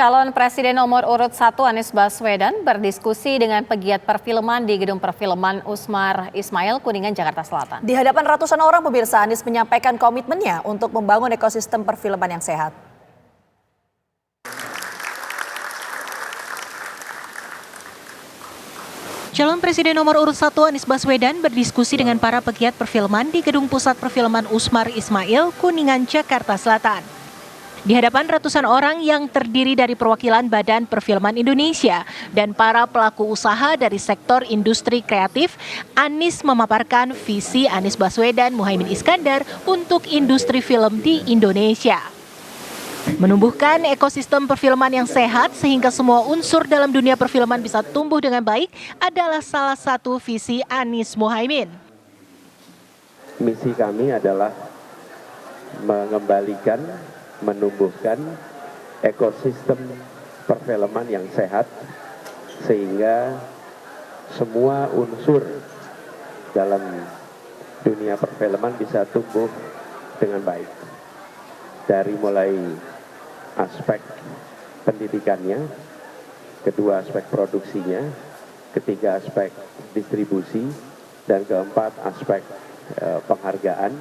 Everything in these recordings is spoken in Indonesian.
Calon Presiden nomor urut 1 Anies Baswedan berdiskusi dengan pegiat perfilman di Gedung Perfilman Usmar Ismail, Kuningan, Jakarta Selatan. Di hadapan ratusan orang, pemirsa, Anies menyampaikan komitmennya untuk membangun ekosistem perfilman yang sehat. Calon Presiden nomor urut 1 Anies Baswedan berdiskusi dengan para pegiat perfilman di Gedung Pusat Perfilman Usmar Ismail, Kuningan, Jakarta Selatan. Di hadapan ratusan orang yang terdiri dari perwakilan Badan Perfilman Indonesia dan para pelaku usaha dari sektor industri kreatif, Anies memaparkan visi Anies Baswedan Muhaimin Iskandar untuk industri film di Indonesia. Menumbuhkan ekosistem perfilman yang sehat sehingga semua unsur dalam dunia perfilman bisa tumbuh dengan baik adalah salah satu visi Anies Muhaimin. Misi kami adalah mengembalikan, menumbuhkan ekosistem perfilman yang sehat sehingga semua unsur dalam dunia perfilman bisa tumbuh dengan baik. Dari mulai aspek pendidikannya, kedua aspek produksinya, ketiga aspek distribusi, dan keempat aspek penghargaan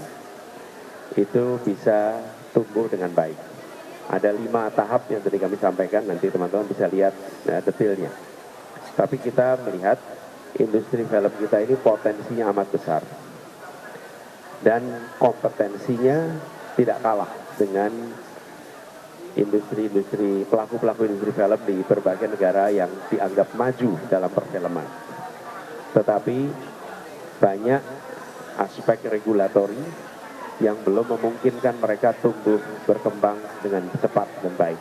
itu bisa tumbuh dengan baik. Ada 5 tahap yang tadi kami sampaikan, nanti teman-teman bisa lihat detailnya. Tapi kita melihat industri film kita ini potensinya amat besar. Dan kompetensinya tidak kalah dengan industri-industri, pelaku-pelaku industri film di berbagai negara yang dianggap maju dalam perfilman. Tetapi banyak aspek regulatori yang belum memungkinkan mereka tumbuh berkembang dengan cepat dan baik.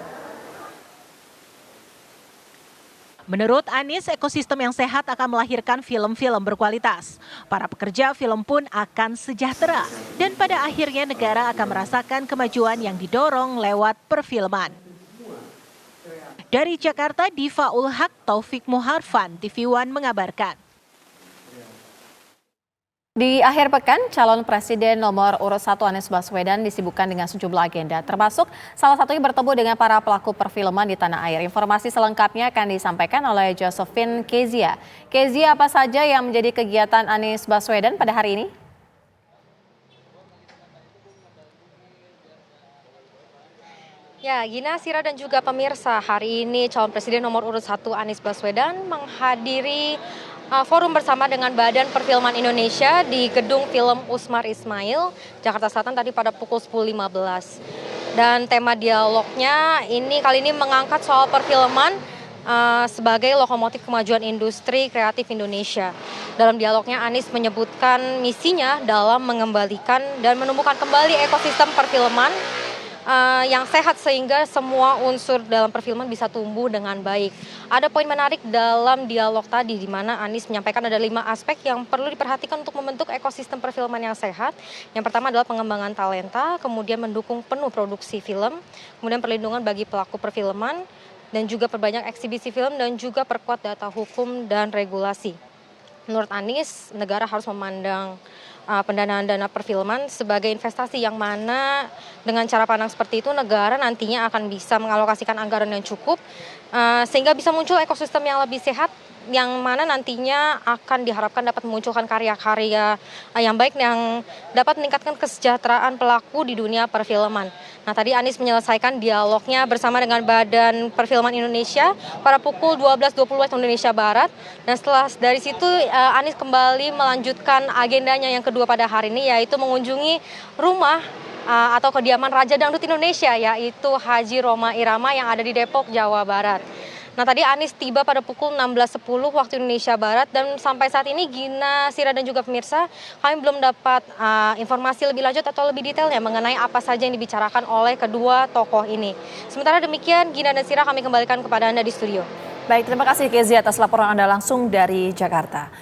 Menurut Anies, ekosistem yang sehat akan melahirkan film-film berkualitas. Para pekerja film pun akan sejahtera. Dan pada akhirnya negara akan merasakan kemajuan yang didorong lewat perfilman. Dari Jakarta, Diva Ulhak, Taufik Muharfan, TV One mengabarkan. Di akhir pekan, calon presiden nomor urut 1 Anies Baswedan disibukkan dengan sejumlah agenda, termasuk salah satunya bertemu dengan para pelaku perfilman di tanah air. Informasi selengkapnya akan disampaikan oleh Josephine Kezia. Kezia, apa saja yang menjadi kegiatan Anies Baswedan pada hari ini? Ya, Gina, Sira dan juga pemirsa, hari ini calon presiden nomor urut 1 Anies Baswedan menghadiri forum bersama dengan Badan Perfilman Indonesia di Gedung Film Usmar Ismail, Jakarta Selatan tadi pada pukul 10.15. Dan tema dialognya kali ini mengangkat soal perfilman sebagai lokomotif kemajuan industri kreatif Indonesia. Dalam dialognya Anies menyebutkan misinya dalam mengembalikan dan menumbuhkan kembali ekosistem perfilman yang sehat sehingga semua unsur dalam perfilman bisa tumbuh dengan baik. Ada poin menarik dalam dialog tadi di mana Anies menyampaikan ada 5 aspek yang perlu diperhatikan untuk membentuk ekosistem perfilman yang sehat. Yang pertama adalah pengembangan talenta, kemudian mendukung penuh produksi film, kemudian perlindungan bagi pelaku perfilman, dan juga perbanyak eksibisi film dan juga perkuat data hukum dan regulasi. Menurut Anies, negara harus memandang pendanaan dana perfilman sebagai investasi yang mana dengan cara pandang seperti itu negara nantinya akan bisa mengalokasikan anggaran yang cukup sehingga bisa muncul ekosistem yang lebih sehat yang mana nantinya akan diharapkan dapat memunculkan karya-karya yang baik yang dapat meningkatkan kesejahteraan pelaku di dunia perfilman. Nah, tadi Anies menyelesaikan dialognya bersama dengan Badan Perfilman Indonesia pada pukul 12.20 waktu Indonesia Barat. Dan setelah dari situ Anies kembali melanjutkan agendanya yang kedua pada hari ini, yaitu mengunjungi rumah atau kediaman Raja Dangdut Indonesia, yaitu Haji Rhoma Irama yang ada di Depok, Jawa Barat. Nah, tadi Anies tiba pada pukul 16.10 waktu Indonesia Barat dan sampai saat ini Gina, Sira dan juga pemirsa, kami belum dapat informasi lebih lanjut atau lebih detailnya mengenai apa saja yang dibicarakan oleh kedua tokoh ini. Sementara demikian, Gina dan Sira kami kembalikan kepada Anda di studio. Baik, terima kasih Kezia atas laporan Anda langsung dari Jakarta.